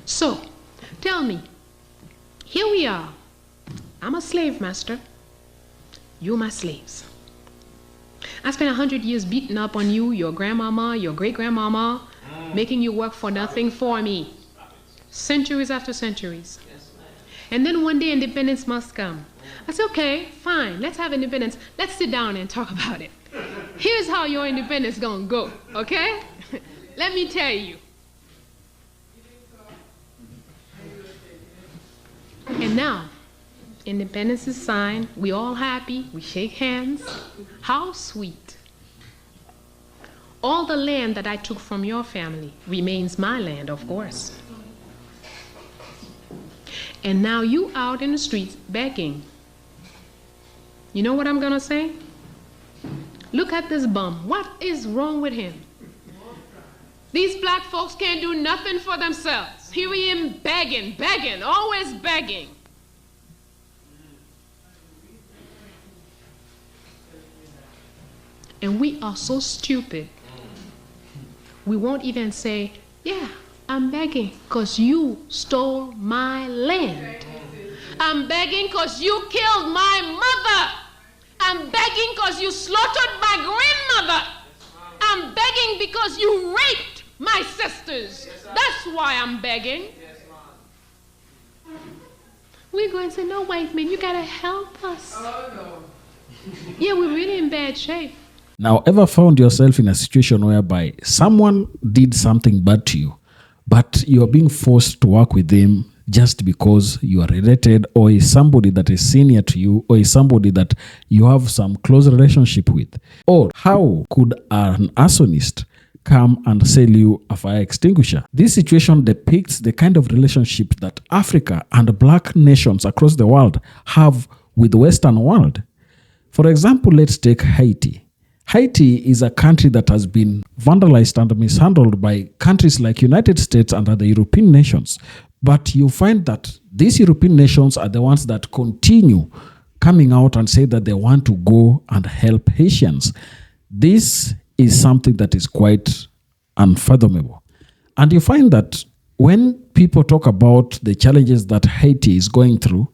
So, tell me, here we are. I'm a slave master. You're my slaves. I spent 100 years beating up on you, your grandmama, your great-grandmama, making you work for nothing for me. Centuries after centuries. And then one day independence must come. I said, okay, fine, let's have independence. Let's sit down and talk about it. Here's how your independence gonna go, okay? Let me tell you. And now, independence is signed. We all happy. We shake hands. How sweet. All the land that I took from your family remains my land, of course. And now you out in the streets begging. You know what I'm gonna say? Look at this bum. What is wrong with him? These black folks can't do nothing for themselves. Here he is begging, begging, always begging. And we are so stupid. We won't even say, yeah, I'm begging because you stole my land. I'm begging because you killed my mother. I'm begging because you slaughtered my grandmother. I'm begging because you raped my sisters. That's why I'm begging. We're going to say, no, white man, you got to help us. Yeah, we're really in bad shape. Now, ever found yourself in a situation whereby someone did something bad to you, but you are being forced to work with them just because you are related, or is somebody that is senior to you, or is somebody that you have some close relationship with? Or how could an arsonist come and sell you a fire extinguisher? This situation depicts the kind of relationship that Africa and black nations across the world have with the Western world. For example, let's take Haiti. Haiti is a country that has been vandalized and mishandled by countries like United States and other European nations. But you find that these European nations are the ones that continue coming out and say that they want to go and help Haitians. This is something that is quite unfathomable. And you find that when people talk about the challenges that Haiti is going through,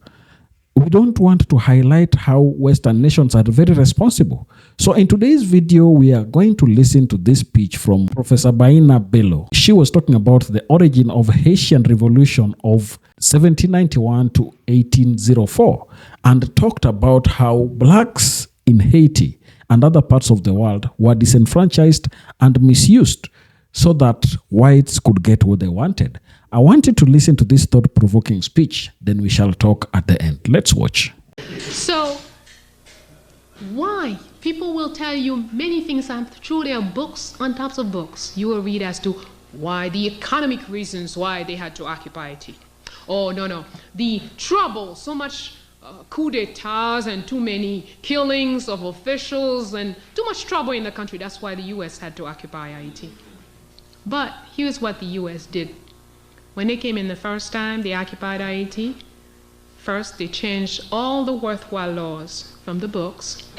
we don't want to highlight how Western nations are very responsible. So in today's video, we are going to listen to this speech from Professor Bello. She was talking about the origin of Haitian Revolution of 1791 to 1804 and talked about how blacks in Haiti and other parts of the world were disenfranchised and misused so that whites could get what they wanted. I want you to listen to this thought-provoking speech, then we shall talk at the end. Let's watch. So, why? People will tell you many things through their books on tops of books. You will read as to why, the economic reasons why they had to occupy Haiti. Oh, no. The trouble, so much coup d'etats and too many killings of officials and too much trouble in the country. That's why the U.S. had to occupy Haiti. But here's what the U.S. did. When they came in the first time, they occupied Haiti. First, they changed all the worthwhile laws from the books.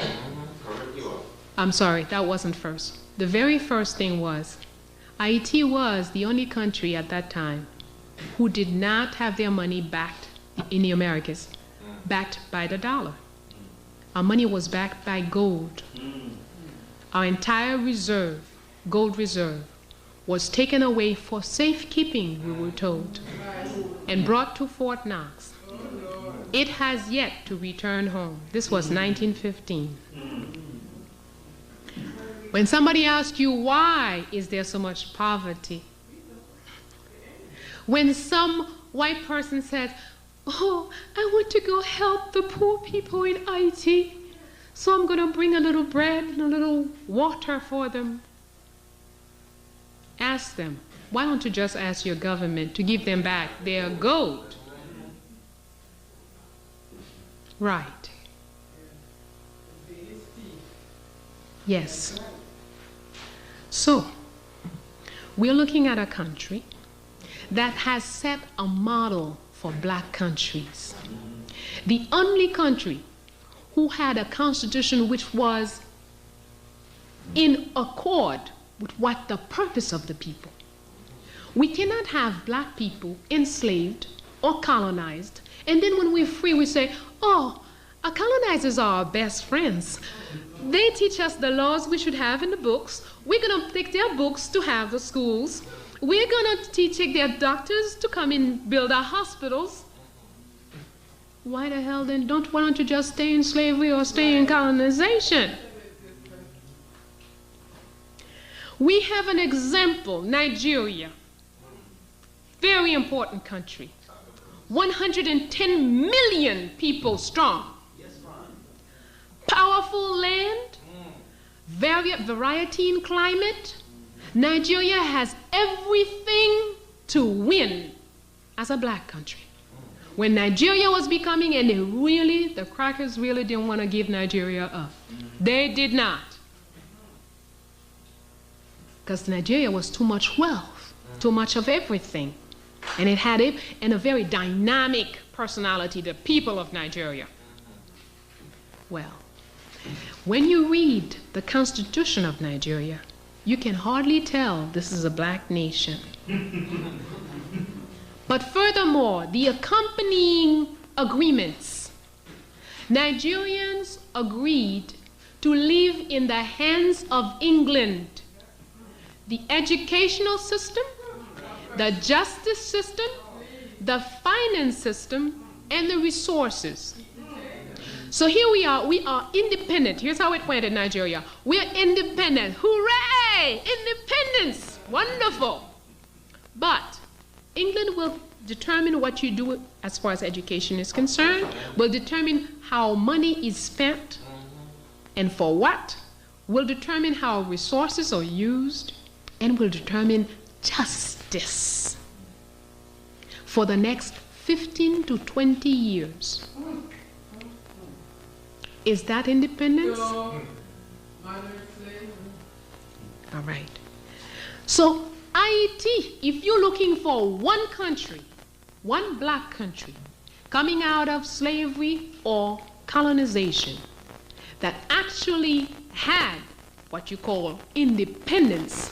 I'm sorry, that wasn't first. The very first thing was, Haiti was the only country at that time who did not have their money backed in the Americas, backed by the dollar. Our money was backed by gold. Our entire reserve, gold reserve, was taken away for safekeeping, we were told, and brought to Fort Knox. It has yet to return home. This was 1915. When somebody asks you, why is there so much poverty? When some white person says, oh, I want to go help the poor people in Haiti, so I'm going to bring a little bread and a little water for them. Ask them, why don't you just ask your government to give them back their gold? Right. Yes. So, we're looking at a country that has set a model for black countries. The only country who had a constitution which was in accord with what the purpose of the people. We cannot have black people enslaved or colonized, and then when we're free, we say, oh, our colonizers are our best friends. They teach us the laws we should have in the books. We're going to take their books to have the schools. We're going to take their doctors to come and build our hospitals. Why the hell then why don't you just stay in slavery or stay in colonization? We have an example, Nigeria. Very important country. 110 million people strong. Powerful land, variety in climate. Nigeria has everything to win as a black country. When Nigeria was becoming, and the crackers really didn't want to give Nigeria up. They did not. Because Nigeria was too much wealth, too much of everything. And it had a very dynamic personality, the people of Nigeria. Well, when you read the Constitution of Nigeria, you can hardly tell this is a black nation. But furthermore, the accompanying agreements, Nigerians agreed to live in the hands of England. The educational system, the justice system, the finance system, and the resources. So here we are independent. Here's how it went in Nigeria. We're independent. Hooray! Independence! Wonderful. But England will determine what you do as far as education is concerned, will determine how money is spent and for what, will determine how resources are used, and will determine justice for the next 15 to 20 years. Is that independence? All right. So Haiti, if you're looking for one country, one black country, coming out of slavery or colonization, that actually had what you call independence,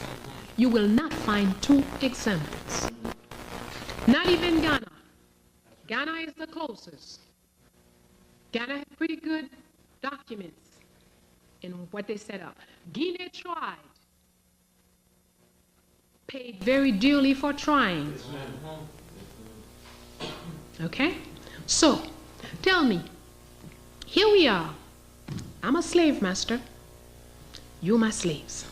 you will not find two examples. Not even Ghana. Ghana is the closest. Ghana had pretty good documents in what they set up. Guinea tried. Paid very dearly for trying. Okay? So, tell me, here we are. I'm a slave master. You're my slaves.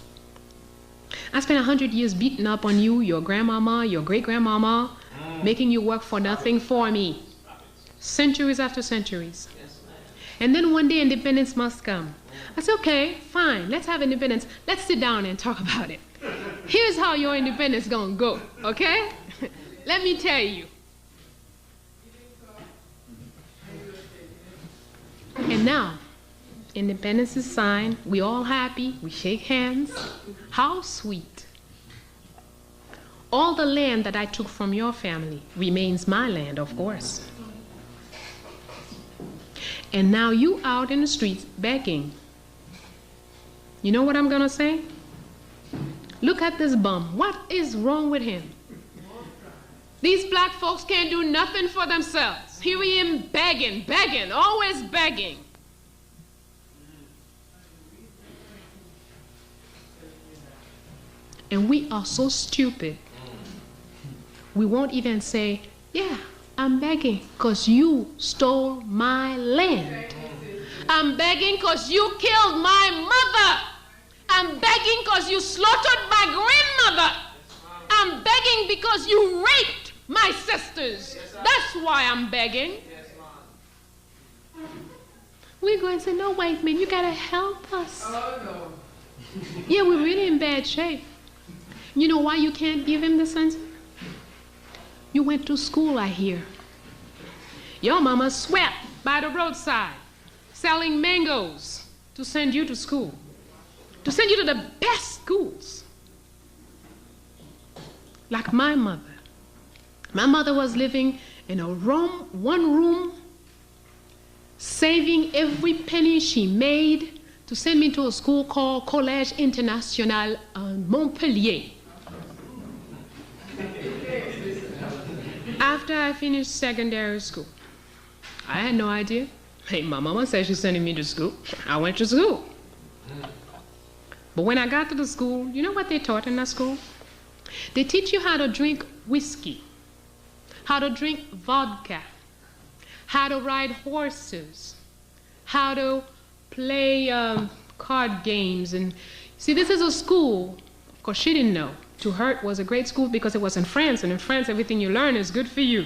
I spent 100 years beating up on you, your grandmama, your great-grandmama, making you work for nothing for me. Centuries after centuries. And then one day independence must come. I said, okay, fine, let's have independence. Let's sit down and talk about it. Here's how your independence gonna go, okay? Let me tell you. And now, independence is signed. We all happy. We shake hands. How sweet. All the land that I took from your family remains my land, of course. And now you out in the streets begging. You know what I'm gonna say? Look at this bum. What is wrong with him? These black folks can't do nothing for themselves. Here he is begging, always begging. And we are so stupid. We won't even say, yeah, I'm begging because you stole my land. I'm begging because you killed my mother. I'm begging because you slaughtered my grandmother. I'm begging because you raped my sisters. That's why I'm begging. We're going to say, no, white man, you got to help us. Yeah, we're really in bad shape. You know why you can't give him the sense? You went to school, I hear. Your mama sweat by the roadside, selling mangoes to send you to school, to send you to the best schools. Like my mother. My mother was living in a room, one room, saving every penny she made to send me to a school called Collège International in Montpellier. After I finished secondary school, I had no idea. Hey, my mama said she's sending me to school. I went to school. But when I got to the school, you know what they taught in that school? They teach you how to drink whiskey, how to drink vodka, how to ride horses, how to play card games. And see, this is a school, of course she didn't know. To her it was a great school because it was in France, and in France everything you learn is good for you.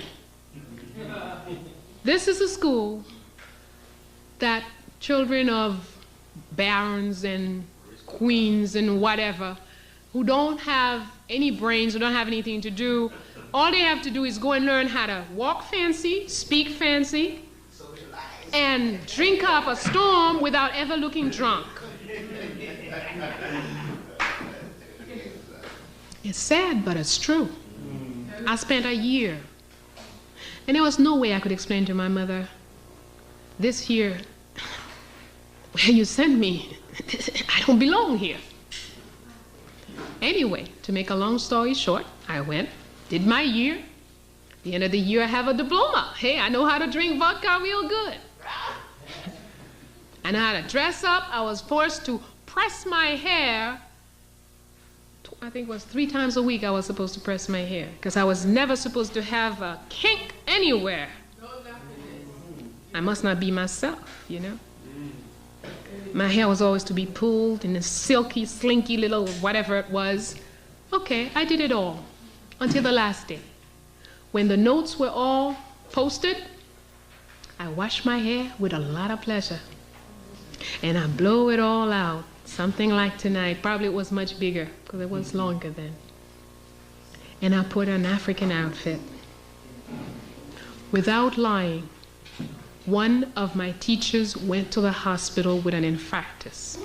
This is a school that children of barons and queens and whatever, who don't have any brains, who don't have anything to do, all they have to do is go and learn how to walk fancy, speak fancy, and drink up a storm without ever looking drunk. It's sad, but it's true. I spent a year, and there was no way I could explain to my mother, this here, where you sent me, I don't belong here. Anyway, to make a long story short, I went, did my year. At the end of the year, I have a diploma. Hey, I know how to drink vodka real good. I know how to dress up. I was forced to press my hair. I think it was 3 times a week I was supposed to press my hair, because I was never supposed to have a kink anywhere. I must not be myself, you know. My hair was always to be pulled in a silky, slinky little whatever it was. Okay, I did it all until the last day. When the notes were all posted, I washed my hair with a lot of pleasure. And I blow it all out, something like tonight. Probably it was much bigger because it was longer then. And I put an African outfit. Without lying, one of my teachers went to the hospital with an infarctus.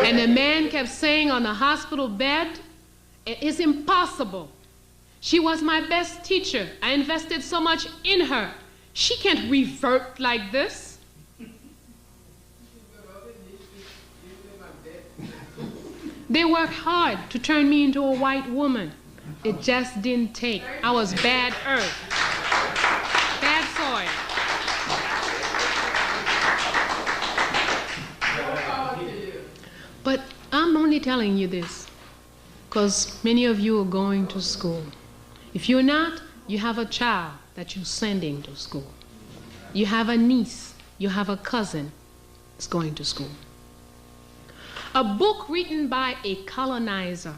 And the man kept saying on the hospital bed, it is impossible. She was my best teacher. I invested so much in her. She can't revert like this. They worked hard to turn me into a white woman. It just didn't take. I was bad earth, bad soil. But I'm only telling you this because many of you are going to school. If you're not, you have a child that you're sending to school. You have a niece, you have a cousin that's going to school. A book written by a colonizer,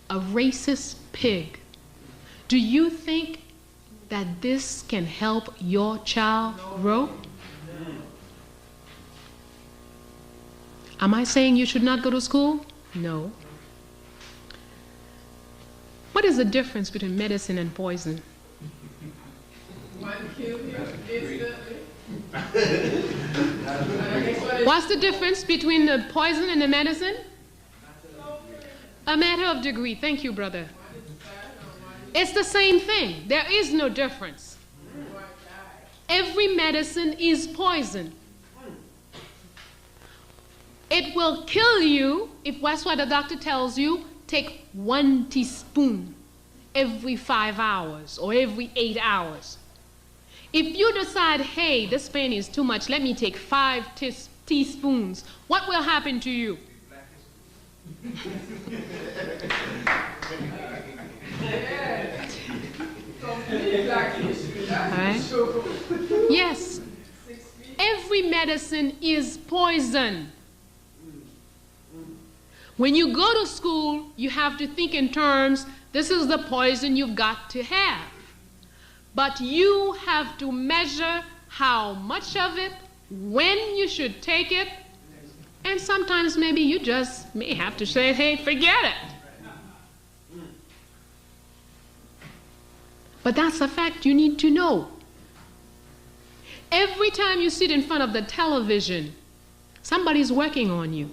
a racist pig. Do you think that this can help your child grow? Am I saying you should not go to school? No. What is the difference between medicine and poison? What's the difference between the poison and the medicine? A matter of degree. Thank you, brother. It's the same thing. There is no difference. Every medicine is poison. It will kill you if that's what the doctor tells you. Take 1 teaspoon every 5 hours or every 8 hours. If you decide, hey, this pain is too much, let me take 5 teaspoons, what will happen to you? Right? Yes. Every medicine is poison. When you go to school, you have to think in terms, this is the poison you've got to have. But you have to measure how much of it, when you should take it, and sometimes maybe you just may have to say, hey, forget it. But that's a fact you need to know. Every time you sit in front of the television, somebody's working on you.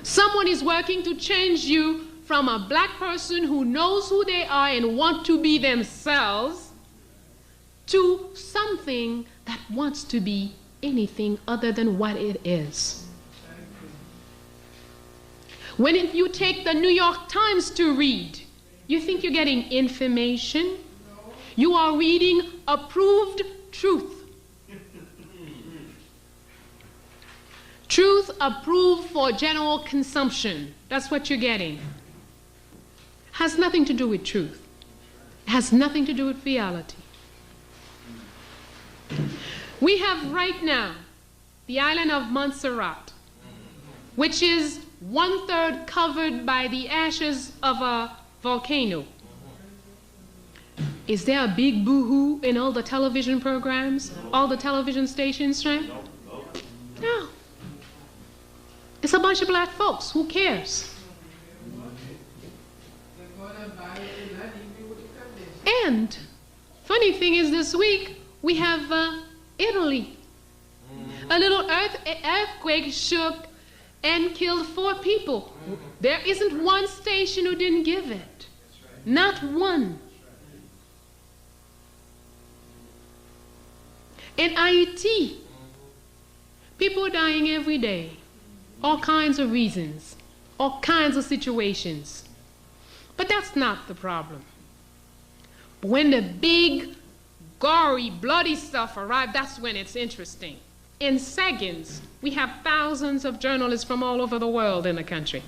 Someone is working to change you from a black person who knows who they are and want to be themselves to something that wants to be anything other than what it is. When you take the New York Times to read, you think you're getting information? You are reading approved truth. Truth approved for general consumption. That's what you're getting. Has nothing to do with truth. It has nothing to do with reality. We have right now the island of Montserrat, which is 1/3 covered by the ashes of a volcano. Is there a big boo-hoo in all the television programs, all the television stations, right? No. It's a bunch of black folks. Who cares? And funny thing is, this week we have Italy. A little earthquake shook and killed 4 people. There isn't one station who didn't give it. Not one. In Haiti, people are dying every day. All kinds of reasons, all kinds of situations. But that's not the problem. When the big, gory, bloody stuff arrives, that's when it's interesting. In seconds, we have thousands of journalists from all over the world in the country.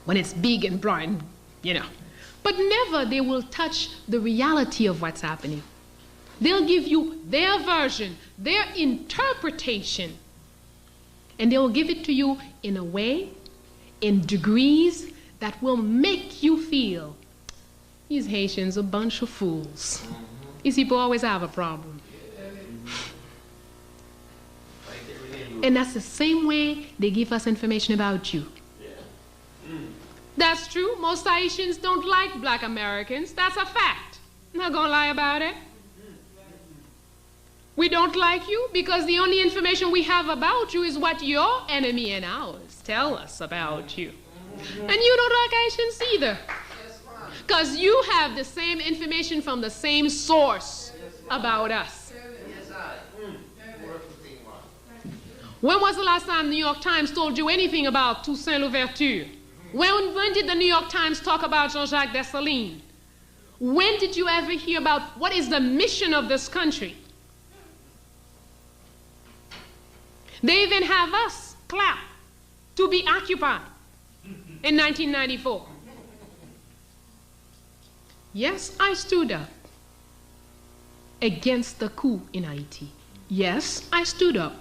When it's big and bright, you know. But never they will touch the reality of what's happening. They'll give you their version, their interpretation, and they will give it to you in a way, in degrees, that will make you feel these Haitians are a bunch of fools. These people always have a problem. And that's the same way they give us information about you. That's true. Most Haitians don't like black Americans. That's a fact. I'm not gonna lie about it. We don't like you because the only information we have about you is what your enemy and ours tell us about you. And you don't like Haitians either. Because you have the same information from the same source about us. When was the last time the New York Times told you anything about Toussaint Louverture? When did the New York Times talk about Jean-Jacques Dessalines? When did you ever hear about what is the mission of this country? They even have us clap to be occupied in 1994. Yes, I stood up against the coup in Haiti. Yes, I stood up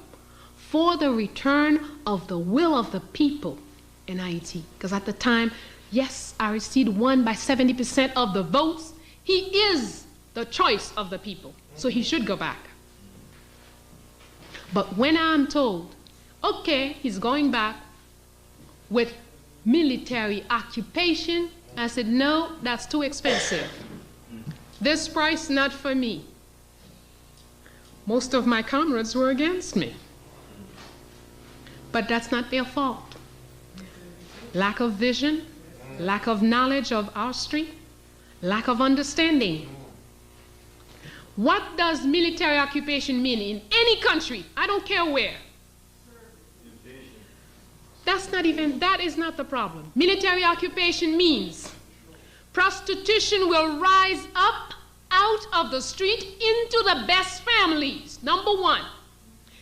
for the return of the will of the people in Haiti. Because at the time, yes, Aristide won by 70% of the votes. He is the choice of the people, so he should go back. But when I'm told, okay, he's going back with military occupation, I said, no, that's too expensive. This price, not for me. Most of my comrades were against me. But that's not their fault. Lack of vision, lack of knowledge of our street, lack of understanding. What does military occupation mean in any country? I don't care where. That is not the problem. Military occupation means prostitution will rise up out of the street into the best families, number one.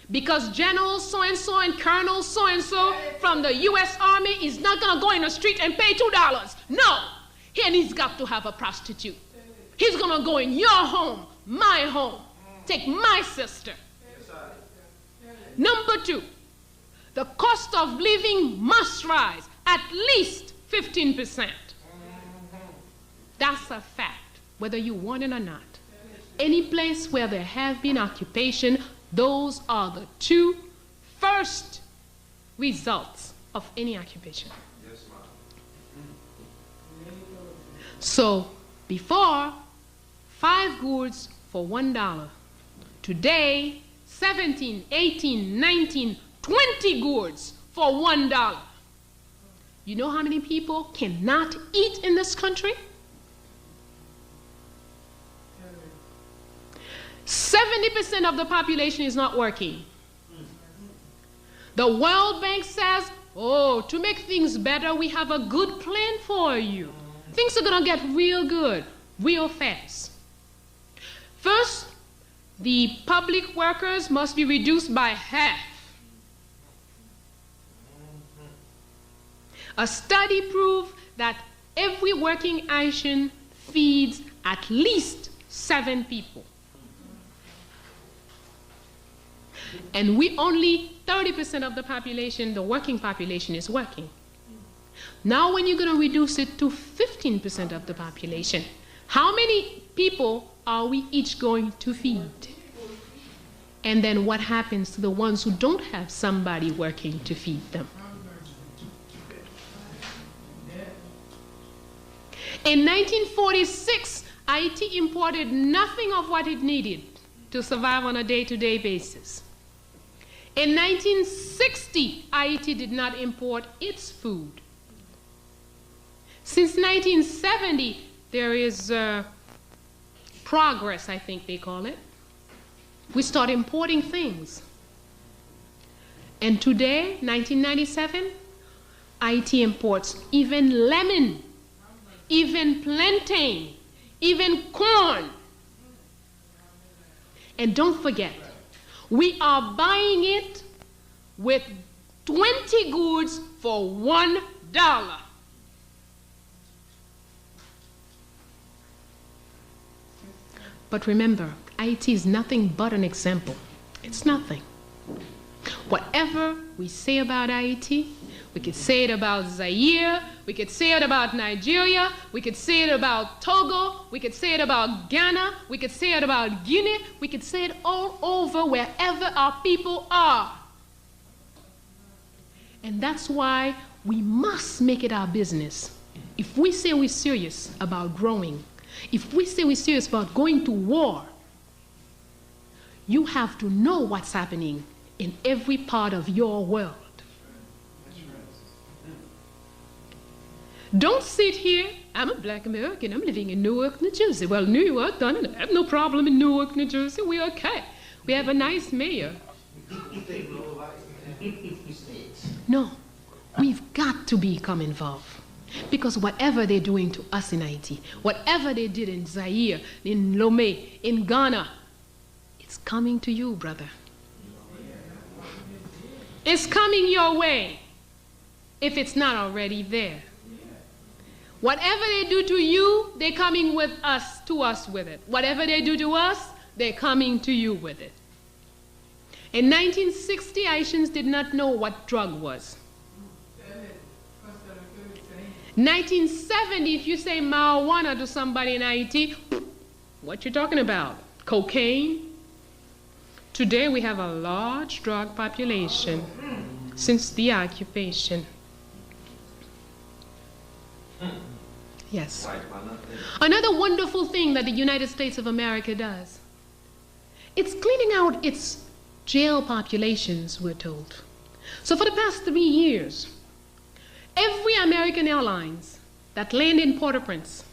Because General so-and-so and Colonel so-and-so from the U.S. Army is not going to go in the street and pay $2. No, and he's got to have a prostitute. He's going to go in your home, my home, take my sister. Number two, the cost of living must rise at least 15%. That's a fact, whether you want it or not. Any place where there have been occupation, those are the 2 first results of any occupation. Yes, ma'am. So before, 5 goods for $1. Today, 17, 18, 19, 20 goods for $1. You know how many people cannot eat in this country? 70% of the population is not working. The World Bank says Oh, to make things better, we have a good plan for you. Things are going to get real good, real fast. First, the public workers must be reduced by half. A study proved that every working Haitian feeds at least 7 people. And we only 30% of the population, the working population, is working. Now when you're going to reduce it to 15% of the population, how many people are we each going to feed? And then what happens to the ones who don't have somebody working to feed them? In 1946, Haiti imported nothing of what it needed to survive on a day-to-day basis. In 1960, Haiti did not import its food. Since 1970, there is progress, I think they call it. We start importing things. And today, 1997, Haiti imports even lemon, even plantain, even corn. And don't forget, we are buying it with 20 goods for $1. But remember, Haiti is nothing but an example. It's nothing. Whatever we say about Haiti, we could say it about Zaire, we could say it about Nigeria, we could say it about Togo, we could say it about Ghana, we could say it about Guinea, we could say it all over wherever our people are. And that's why we must make it our business. If we say we're serious about growing, if we say we're serious about going to war, you have to know what's happening in every part of your world. Don't sit here, I'm a black American, I'm living in Newark, New Jersey. Well, New York, I have no problem in Newark, New Jersey, we're okay. We have a nice mayor. No, we've got to become involved. Because whatever they're doing to us in Haiti, whatever they did in Zaire, in Lomé, in Ghana, it's coming to you, brother. It's coming your way, if it's not already there. Whatever they do to you, they're coming with us, to us with it. Whatever they do to us, they're coming to you with it. In 1960, Haitians did not know what drug was. 1970, if you say marijuana to somebody in Haiti, what you talking about? Cocaine? Today we have a large drug population since the occupation. Yes. Another wonderful thing that the United States of America does, it's cleaning out its jail populations, we're told. So for the past 3 years, every American Airlines that land in Port-au-Prince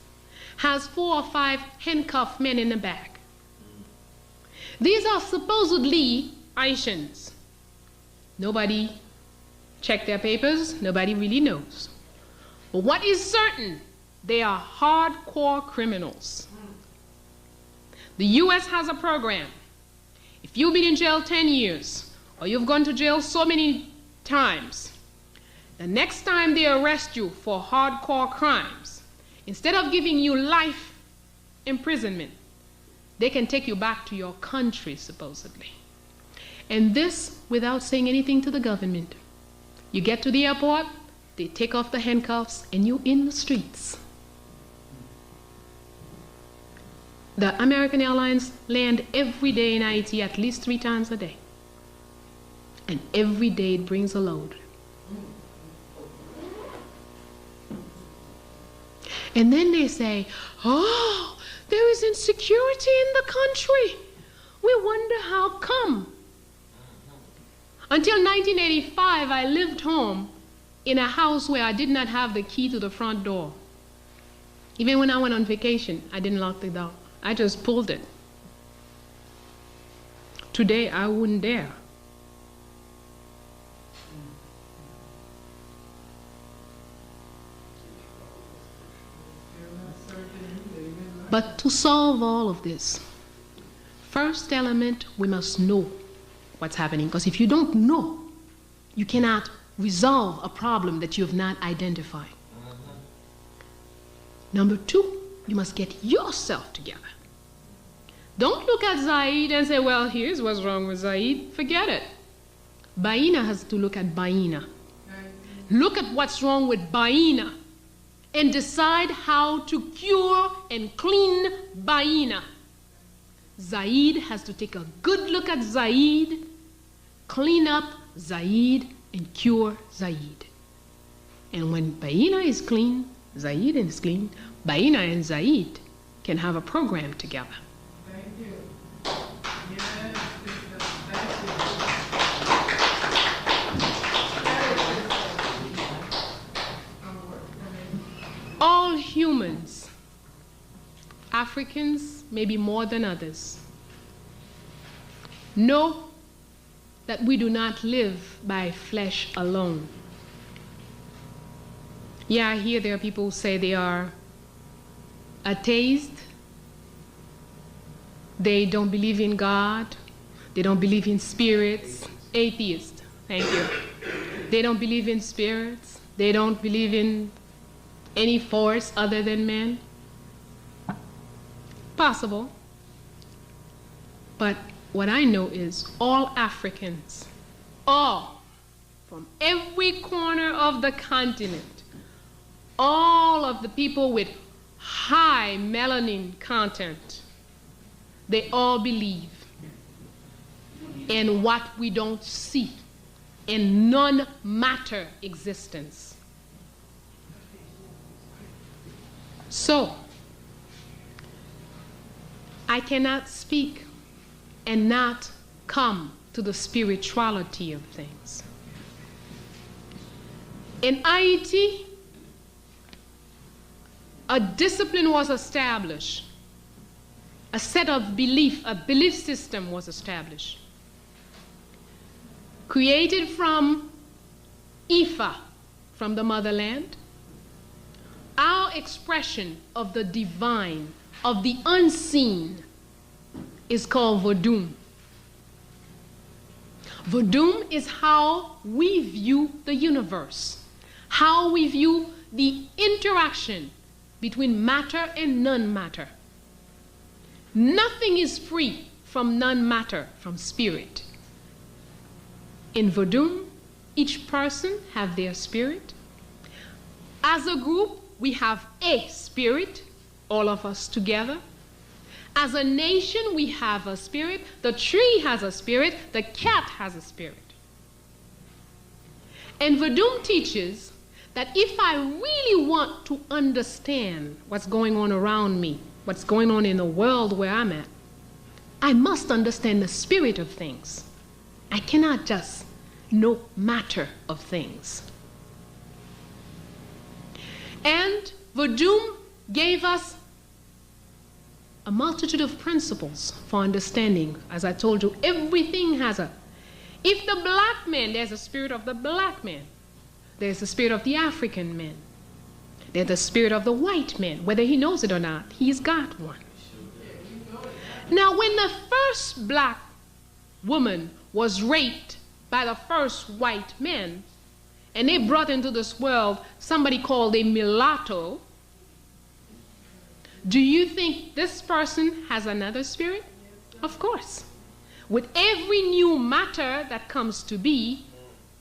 has 4 or 5 handcuffed men in the back. These are supposedly Haitians. Nobody checked their papers, nobody really knows. But what is certain, they are hardcore criminals. The US has a program. If you've been in jail 10 years, or you've gone to jail so many times, the next time they arrest you for hardcore crimes, instead of giving you life imprisonment, they can take you back to your country, supposedly. And this without saying anything to the government. You get to the airport, they take off the handcuffs, and you're in the streets. The American Airlines land every day in Haiti at least 3 times a day. And every day it brings a load. And then they say, oh, there is insecurity in the country. We wonder how come. Until 1985, I lived home in a house where I did not have the key to the front door. Even when I went on vacation, I didn't lock the door. I just pulled it. Today, I wouldn't dare. But to solve all of this, first element, we must know what's happening. Because if you don't know, you cannot resolve a problem that you have not identified. Number two, you must get yourself together. Don't look at Zaid and say, well, here's what's wrong with Zaid. Forget it. Baina has to look at Baina. Look at what's wrong with Baina and decide how to cure and clean Baina. Zaid has to take a good look at Zaid, clean up Zaid, and cure Zaid. And when Baina is clean, Zaid is clean, Baina and Zaid can have a program together. Thank you. Yes, sister, thank you. All humans, Africans maybe more than others, know that we do not live by flesh alone. Yeah, I hear there are people who say they are atheist. They don't believe in God. They don't believe in spirits. Atheist, thank you. They don't believe in spirits. They don't believe in any force other than man. Possible. But what I know is all Africans, all, from every corner of the continent, all of the people with high melanin content, they all believe in what we don't see, in non-matter existence. So, I cannot speak and not come to the spirituality of things. In Haiti, a discipline was established. A set of a belief system was established. Created from Ifa, from the motherland. Our expression of the divine, of the unseen, is called Vodou. Vodou is how we view the universe, how we view the interaction between matter and non-matter. Nothing is free from non-matter, from spirit. In Vodou, each person have their spirit. As a group, we have a spirit, all of us together. As a nation, we have a spirit. The tree has a spirit. The cat has a spirit. And Vodou teaches that if I really want to understand what's going on around me, what's going on in the world where I'm at, I must understand the spirit of things. I cannot just know matter of things. And Vodou gave us a multitude of principles for understanding. As I told you, everything has a... If the black man, there's a spirit of the black man. There's the spirit of the African man. There's the spirit of the white man. Whether he knows it or not, he's got one. Now, when the first black woman was raped by the first white man, and they brought into this world somebody called a mulatto, do you think this person has another spirit? Of course. With every new matter that comes to be,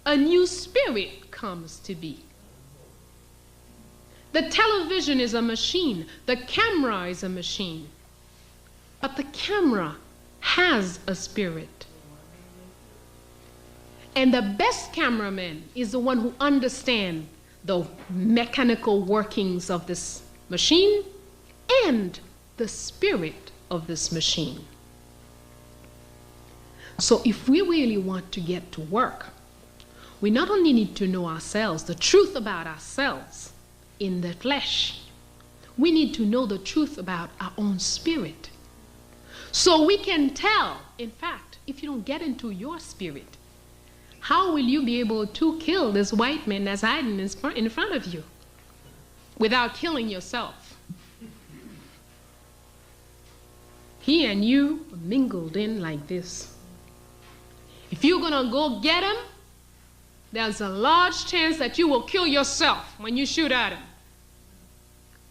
a new spirit comes to be. The television is a machine. The camera is a machine. But the camera has a spirit. And the best cameraman is the one who understands the mechanical workings of this machine and the spirit of this machine. So if we really want to get to work, we not only need to know ourselves, the truth about ourselves in the flesh, we need to know the truth about our own spirit. So we can tell, in fact, if you don't get into your spirit, how will you be able to kill this white man that's hiding in front of you without killing yourself? he and you mingled in like this. If you're gonna go get him, there's a large chance that you will kill yourself when you shoot at him,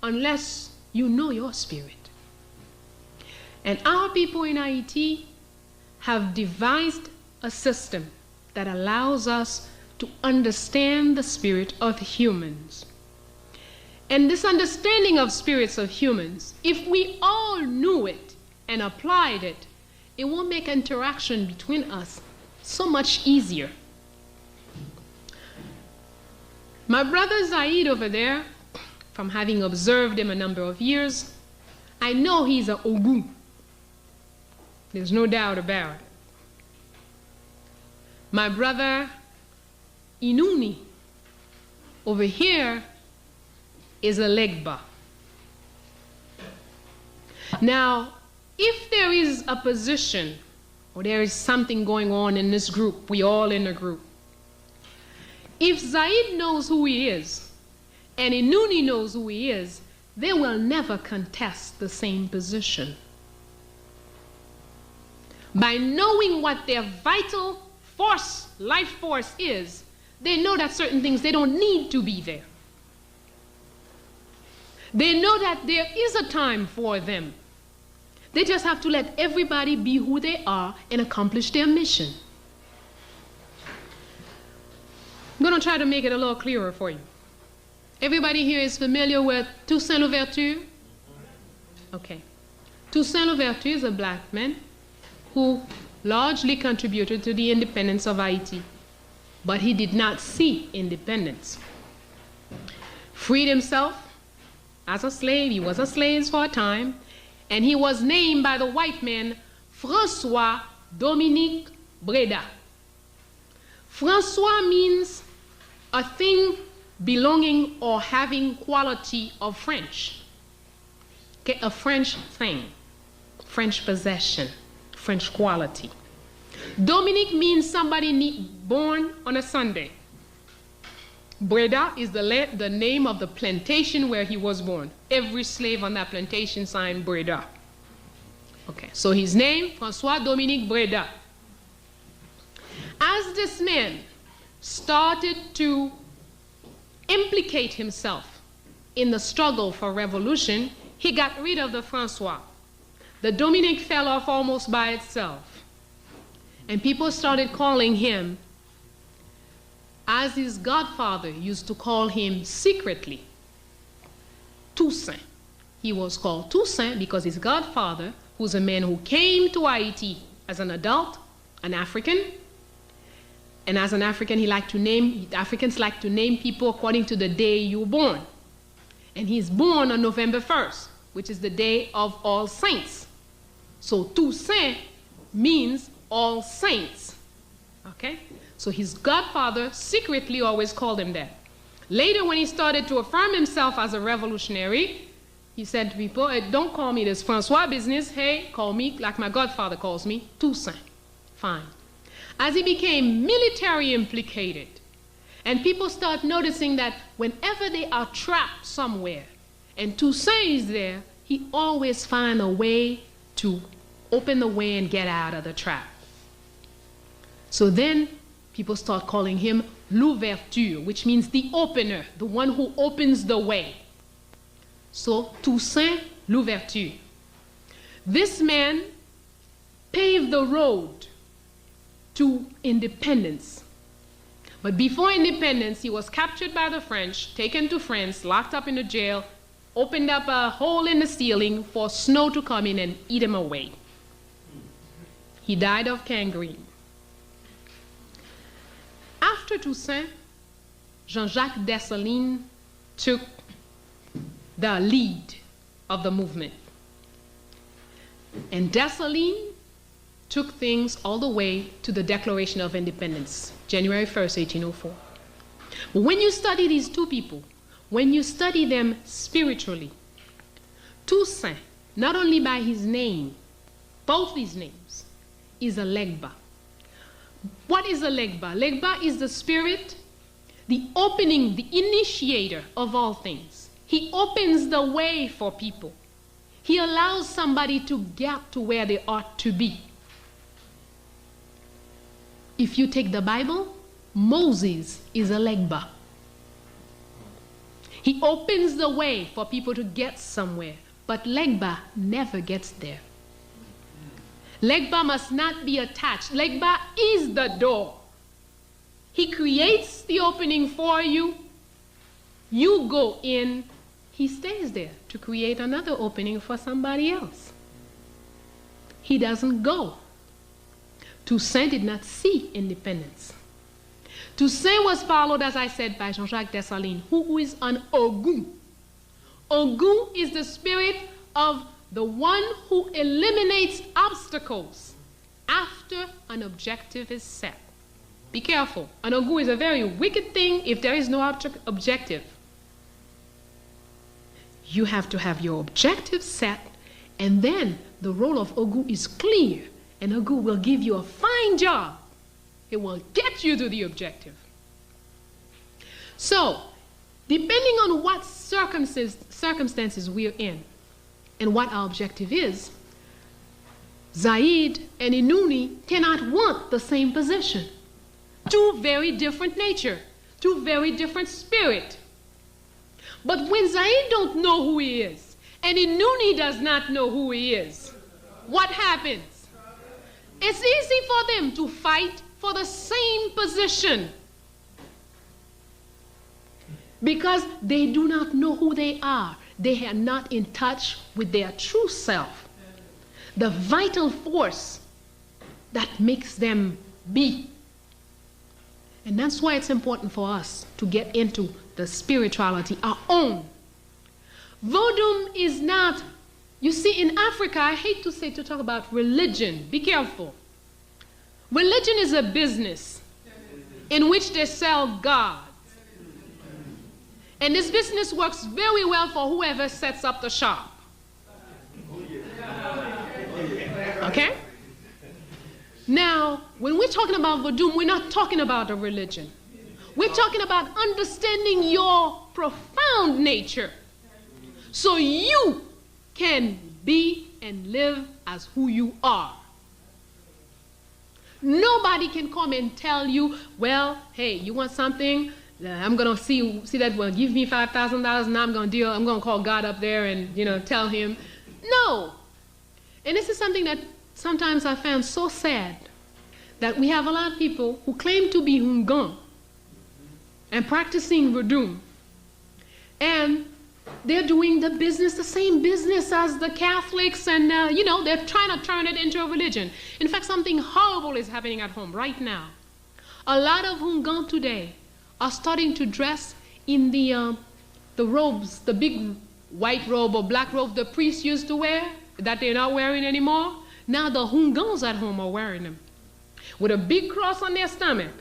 unless you know your spirit. And our people in Haiti have devised a system that allows us to understand the spirit of humans. And this understanding of spirits of humans, if we all knew it and applied it, it will make interaction between us so much easier. My brother Zaid over there, from having observed him a number of years, I know he's a Ogun. There's no doubt about it. My brother Inuni over here is a Legba. Now, if there is a position or there is something going on in this group, we all in the group, if Zaid knows who he is and Inuni knows who he is, they will never contest the same position. By knowing what their vital force, life force is, they know that certain things, they don't need to be there. They know that there is a time for them. They just have to let everybody be who they are and accomplish their mission. I'm going to try to make it a little clearer for you. Everybody here is familiar with Toussaint Louverture? Okay. Toussaint Louverture is a black man who largely contributed to the independence of Haiti, but he did not see independence. Freed himself as a slave. He was a slave for a time, and he was named by the white man François Dominique Breda. François means a thing belonging or having quality of French. Okay, a French thing, French possession, French quality. Dominique means somebody born on a Sunday. Breda is the name of the plantation where he was born. Every slave on that plantation signed Breda. Okay, so his name, François Dominique Breda. As this man started to implicate himself in the struggle for revolution, he got rid of the François. The Dominique fell off almost by itself. And people started calling him, as his godfather used to call him secretly, Toussaint. He was called Toussaint because his godfather, who's a man who came to Haiti as an adult, an African, and as an African, Africans like to name people according to the day you were born. And he's born on November 1st, which is the day of All Saints. So Toussaint means All Saints, okay? So his godfather secretly always called him that. Later, when he started to affirm himself as a revolutionary, he said to people, hey, don't call me this François business. Hey, call me like my godfather calls me, Toussaint. Fine. As he became military implicated, and people start noticing that whenever they are trapped somewhere, and Toussaint is there, he always finds a way to open the way and get out of the trap. So then people start calling him l'ouverture, which means the opener, the one who opens the way. So Toussaint l'ouverture. This man paved the road to independence. But before independence, he was captured by the French, taken to France, locked up in a jail, opened up a hole in the ceiling for snow to come in and eat him away. He died of gangrene. After Toussaint, Jean-Jacques Dessalines took the lead of the movement. And Dessalines took things all the way to the Declaration of Independence, January 1st, 1804. But when you study these two people, when you study them spiritually, Toussaint, not only by his name, both these names, is a Legba. What is a Legba? Legba is the spirit, the opening, the initiator of all things. He opens the way for people. He allows somebody to get to where they ought to be. If you take the Bible, Moses is a legba. He opens the way for people to get somewhere, but legba never gets there. Legba must not be attached. Legba is the door. He creates the opening for you. You go in. He stays there to create another opening for somebody else. He doesn't go. Toussaint did not see independence. Toussaint was followed, as I said, by Jean-Jacques Dessalines, who is an Ogun. Ogun is the spirit of the one who eliminates obstacles after an objective is set. Be careful. An Ogun is a very wicked thing if there is no objective. You have to have your objective set, and then the role of Ogu is clear, and Ogu will give you a fine job. It will get you to the objective. So, depending on what circumstances we're in and what our objective is, Zaid and Inuni cannot want the same position. Two very different nature, two very different spirit. But when Zaid don't know who he is, and Inuni does not know who he is, what happens? It's easy for them to fight for the same position because they do not know who they are. They are not in touch with their true self, the vital force that makes them be. And that's why it's important for us to get into the spirituality, our own. Vodou is not, you see, in Africa, I hate to talk about religion. Be careful. Religion is a business in which they sell gods. And this business works very well for whoever sets up the shop. Okay? Now, when we're talking about Vodou, we're not talking about a religion. We're talking about understanding your profound nature so you can be and live as who you are. Nobody can come and tell you, well, hey, you want something? I'm going to see that, well, give me $5,000 and I'm going to call God up there and, tell him. No. And this is something that sometimes I found so sad, that we have a lot of people who claim to be Hungan and practicing Vodou, and they're doing the same business as the Catholics, and they're trying to turn it into a religion. In fact, something horrible is happening at home right now. A lot of Hungan today are starting to dress in the robes, the big white robe or black robe the priests used to wear, that they're not wearing anymore. Now the Hungans at home are wearing them with a big cross on their stomach.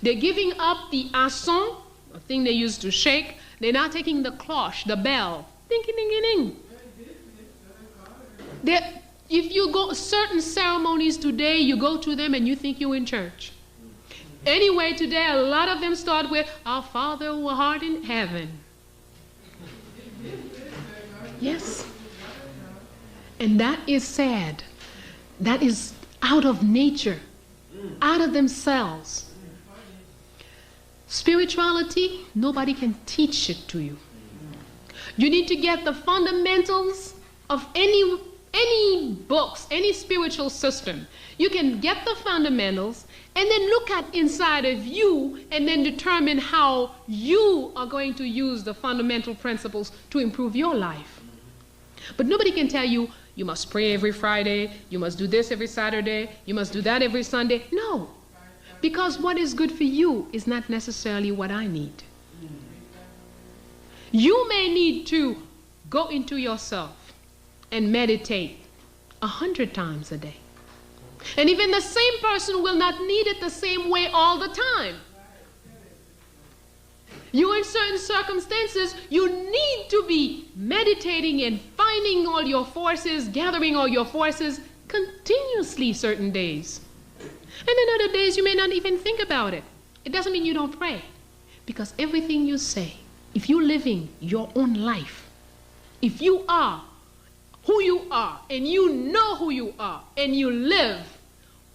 They're giving up the asson, a thing they used to shake. They're now taking the cloche, the bell. Ding, ding, ding, ding. If you go certain ceremonies today, you go to them and you think you're in church. Anyway, today a lot of them start with, "Our Father who art in heaven." Yes. And that is sad. That is out of nature, out of themselves. Spirituality, nobody can teach it to you. You need to get the fundamentals of any books, any spiritual system. You can get the fundamentals and then look at inside of you and then determine how you are going to use the fundamental principles to improve your life. But nobody can tell you, you must pray every Friday, you must do this every Saturday, you must do that every Sunday. No. Because what is good for you is not necessarily what I need. You may need to go into yourself and meditate 100 times a day. And even the same person will not need it the same way all the time. You, in certain circumstances, you need to be meditating and finding all your forces, gathering all your forces continuously certain days. And then other days you may not even think about it. It doesn't mean you don't pray. Because everything you say, if you're living your own life, If you are who you are, and you know who you are, and you live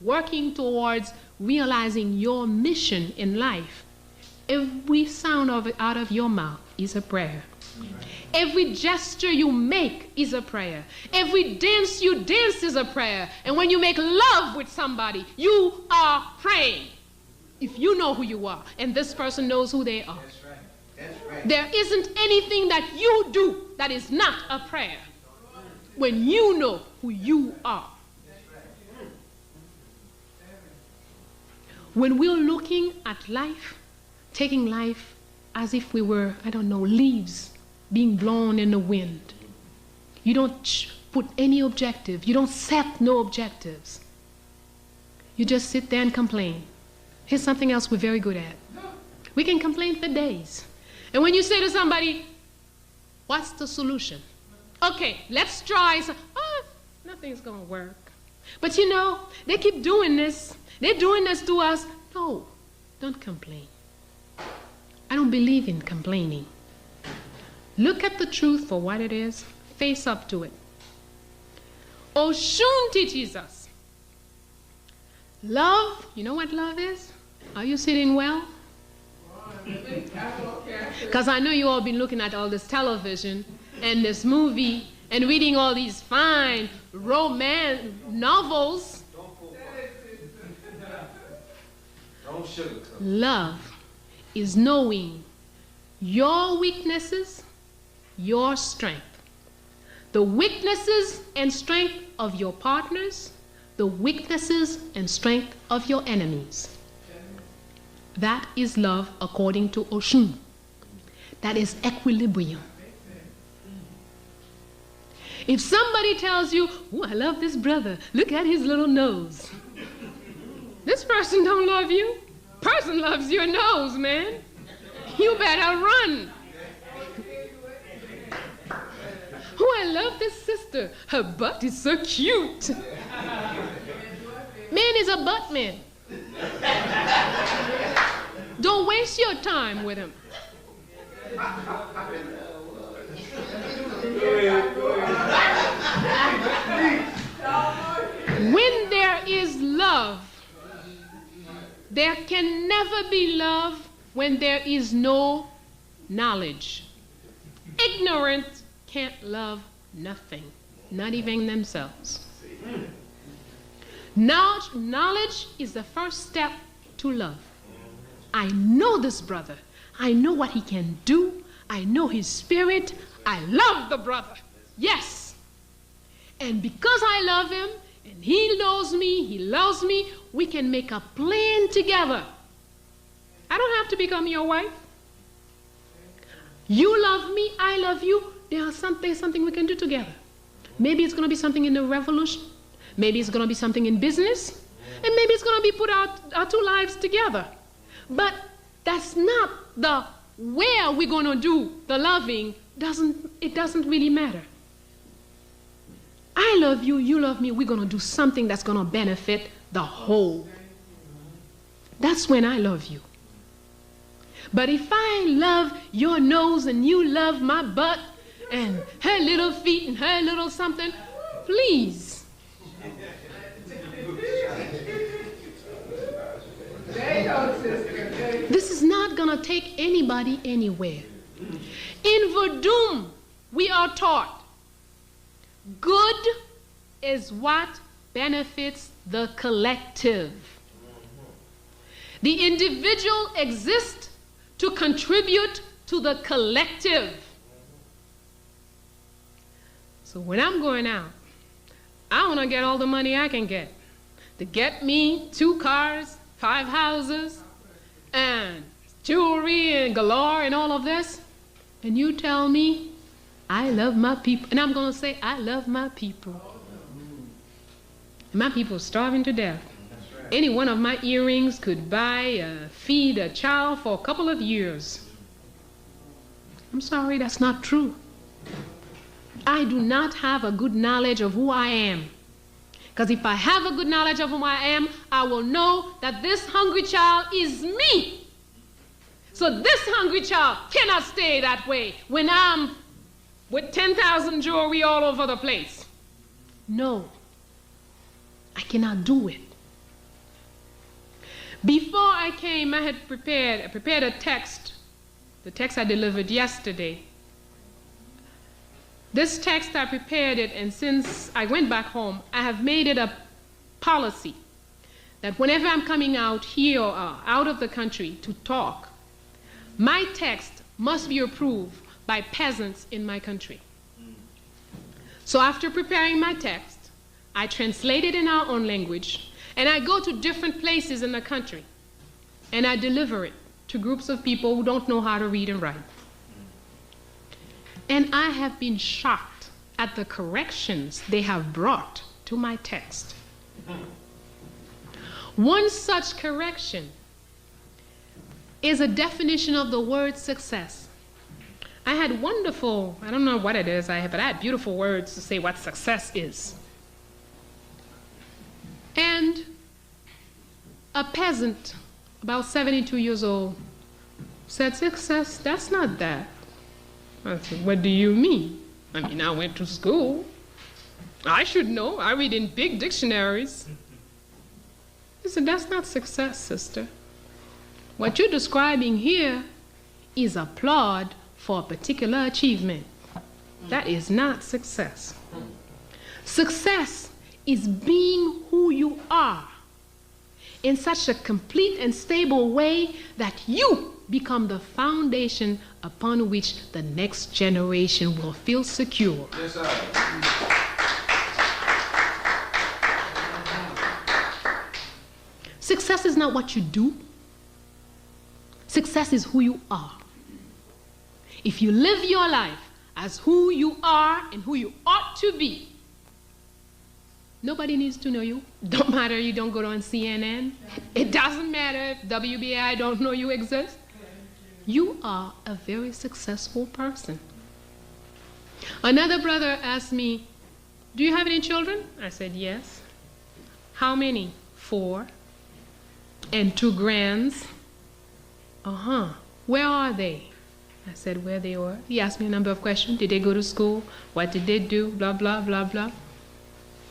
working towards realizing your mission in life, every sound of it out of your mouth is a prayer. Every gesture you make is a prayer. Every dance you dance is a prayer. And when you make love with somebody, you are praying. If you know who you are, and this person knows who they are. That's right. That's right. There isn't anything that you do that is not a prayer when you know who you are. When we're looking at life, taking life as if we were, I don't know, leaves being blown in the wind. You don't put any objective. You don't set no objectives. You just sit there and complain. Here's something else we're very good at. We can complain for days. And when you say to somebody, what's the solution? Okay, let's try. Nothing's going to work. But you know, they keep doing this. They're doing this to us. No, don't complain. I don't believe in complaining. Look at the truth for what it is. Face up to it. Oshun teaches us. Love, you know what love is? Are you sitting well? Because I know you all been looking at all this television and this movie and reading all these fine romance novels. Don't sugarcoat. Love is knowing your weaknesses, your strength. The weaknesses and strength of your partners, the weaknesses and strength of your enemies. That is love according to Oshun. That is equilibrium. If somebody tells you, oh, I love this brother, look at his little nose. This person don't love you. Person loves your nose, man. You better run. Oh, I love this sister. Her butt is so cute. Man is a butt man. Don't waste your time with him. When there is love, there can never be love when there is no knowledge. Ignorant can't love nothing, not even themselves. Knowledge is the first step to love. I know this brother. I know what he can do. I know his spirit. I love the brother. Yes. And because I love him, and he knows me, he loves me, we can make a plan together. I don't have to become your wife. You love me, I love you. There's something we can do together. Maybe it's going to be something in the revolution. Maybe it's going to be something in business. And maybe it's going to be put our two lives together. But that's not the where we're going to do the loving. It doesn't really matter. I love you, you love me. We're going to do something that's going to benefit the whole. That's when I love you. But if I love your nose and you love my butt and her little feet and her little something, please. This is not going to take anybody anywhere. In Vodou, we are taught good is what benefits the collective. The individual exists to contribute to the collective. So when I'm going out, I want to get all the money I can get to get me 2 cars, 5 houses, and jewelry and galore and all of this. And you tell me, I love my people. And I'm going to say, I love my people. My people are starving to death. Any one of my earrings could feed a child for a couple of years. I'm sorry, that's not true. I do not have a good knowledge of who I am. Because if I have a good knowledge of who I am, I will know that this hungry child is me. So this hungry child cannot stay that way when I'm with 10,000 jewelry all over the place. No, I cannot do it. Before I came, I had prepared a text, the text I delivered yesterday. This text, I prepared it, and since I went back home, I have made it a policy that whenever I'm coming out here or out of the country to talk, my text must be approved by peasants in my country. So after preparing my text, I translate it in our own language, and I go to different places in the country, and I deliver it to groups of people who don't know how to read and write. And I have been shocked at the corrections they have brought to my text. One such correction is a definition of the word success. I had wonderful, I don't know what it is, but I had beautiful words to say what success is. And a peasant, about 72 years old, said, success, that's not that. I said, what do you mean? I mean, I went to school. I should know. I read in big dictionaries. He said, that's not success, sister. What you're describing here is applaud for a particular achievement. That is not success. Success is being who you are in such a complete and stable way that you become the foundation upon which the next generation will feel secure. Yes, sir. Success is not what you do. Success is who you are. If you live your life as who you are and who you ought to be, nobody needs to know you. Don't matter you don't go on CNN. It doesn't matter if WBI don't know you exist. You are a very successful person. Another brother asked me, do you have any children? I said, yes. How many? 4. And 2 grands. Where are they? I said, where they were. He asked me a number of questions. Did they go to school? What did they do? Blah, blah, blah, blah.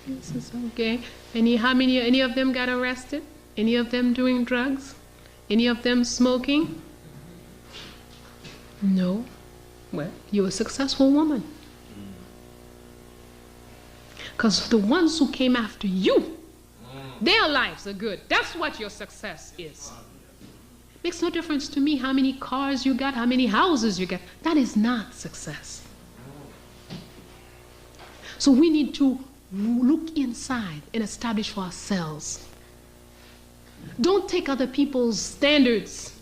This is okay. Any of them got arrested? Any of them doing drugs? Any of them smoking? No. Well, you're a successful woman. Because the ones who came after you, their lives are good. That's what your success is. Makes no difference to me how many cars you got, how many houses you got. That is not success. So we need to look inside and establish for ourselves. Don't take other people's standards.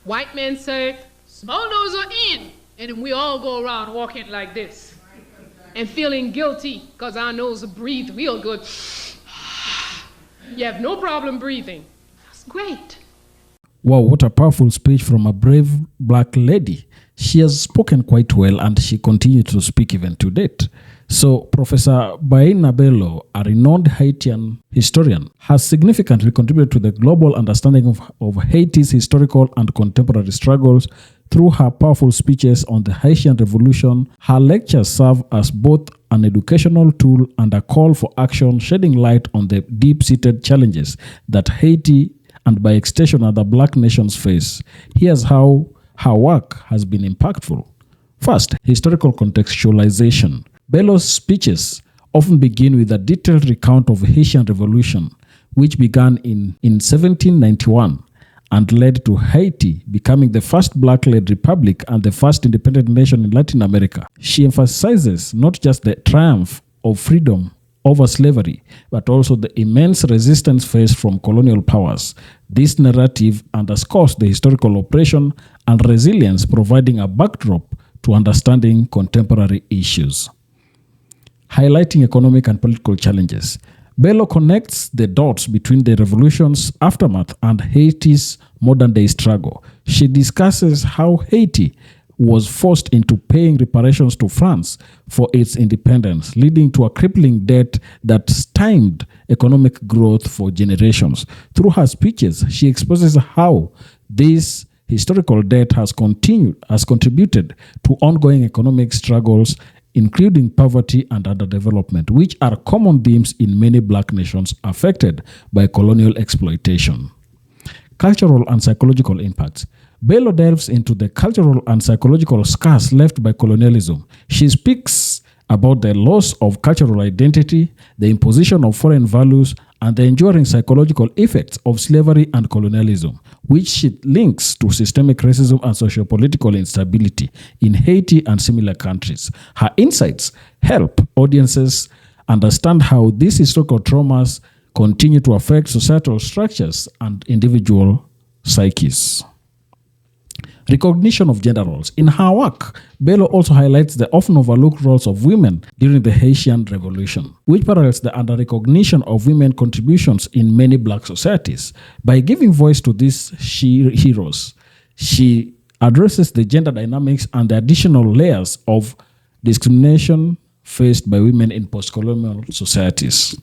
White men say, small nose are in, and we all go around walking like this and feeling guilty because our nose breathes real good. You have no problem breathing. That's great. Wow, what a powerful speech from a brave black lady. She has spoken quite well, and she continues to speak even to date. So, Professor Bello, a renowned Haitian historian, has significantly contributed to the global understanding of Haiti's historical and contemporary struggles through her powerful speeches on the Haitian Revolution. Her lectures serve as both an educational tool and a call for action, shedding light on the deep-seated challenges that Haiti and by extension other black nations face. Here's how her work has been impactful. First, historical contextualization. Bello's speeches often begin with a detailed recount of the Haitian Revolution, which began in 1791 and led to Haiti becoming the first black-led republic and the first independent nation in Latin America. She emphasizes not just the triumph of freedom over slavery, but also the immense resistance faced from colonial powers. This narrative underscores the historical oppression and resilience, providing a backdrop to understanding contemporary issues. Highlighting economic and political challenges. Bello connects the dots between the revolution's aftermath and Haiti's modern-day struggle. She discusses how Haiti was forced into paying reparations to France for its independence, leading to a crippling debt that stymied economic growth for generations. Through her speeches, she exposes how this historical debt has contributed to ongoing economic struggles, including poverty and underdevelopment, which are common themes in many black nations affected by colonial exploitation. Cultural and psychological impacts. Bello delves into the cultural and psychological scars left by colonialism. She speaks about the loss of cultural identity, the imposition of foreign values, and the enduring psychological effects of slavery and colonialism, which she links to systemic racism and sociopolitical instability in Haiti and similar countries. Her insights help audiences understand how these historical traumas continue to affect societal structures and individual psyches. Recognition of gender roles. In her work, Bello also highlights the often overlooked roles of women during the Haitian Revolution, which parallels the under-recognition of women's contributions in many black societies. By giving voice to these heroes, she addresses the gender dynamics and the additional layers of discrimination faced by women in post-colonial societies.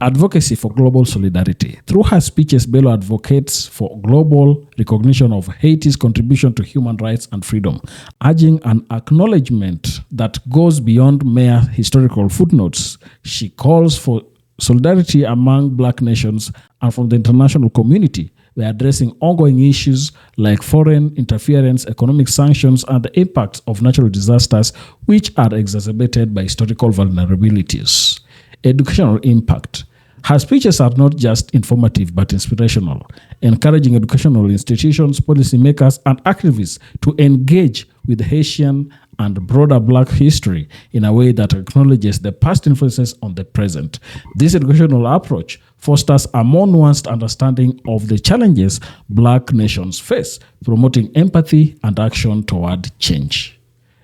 Advocacy for global solidarity. Through her speeches, Bello advocates for global recognition of Haiti's contribution to human rights and freedom, urging an acknowledgement that goes beyond mere historical footnotes. She calls for solidarity among black nations and from the international community by addressing ongoing issues like foreign interference, economic sanctions, and the impacts of natural disasters, which are exacerbated by historical vulnerabilities. Educational impact. Her speeches are not just informative but inspirational, encouraging educational institutions, policymakers, and activists to engage with Haitian and broader black history in a way that acknowledges the past influences on the present. This educational approach fosters a more nuanced understanding of the challenges black nations face, promoting empathy and action toward change.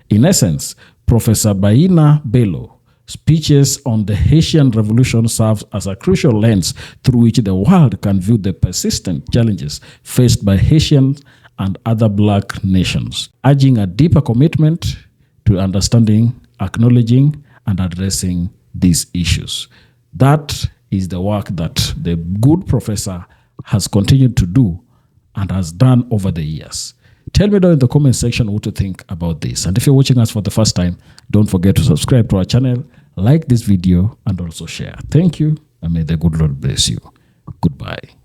In essence, Professor Baina Bello speeches on the Haitian Revolution serves as a crucial lens through which the world can view the persistent challenges faced by Haitians and other black nations, urging a deeper commitment to understanding, acknowledging, and addressing these issues. That is the work that the good professor has continued to do and has done over the years. Tell me down in the comment section what you think about this. And if you're watching us for the first time, don't forget to subscribe to our channel, like this video, and also share. Thank you, and may the good Lord bless you. Goodbye.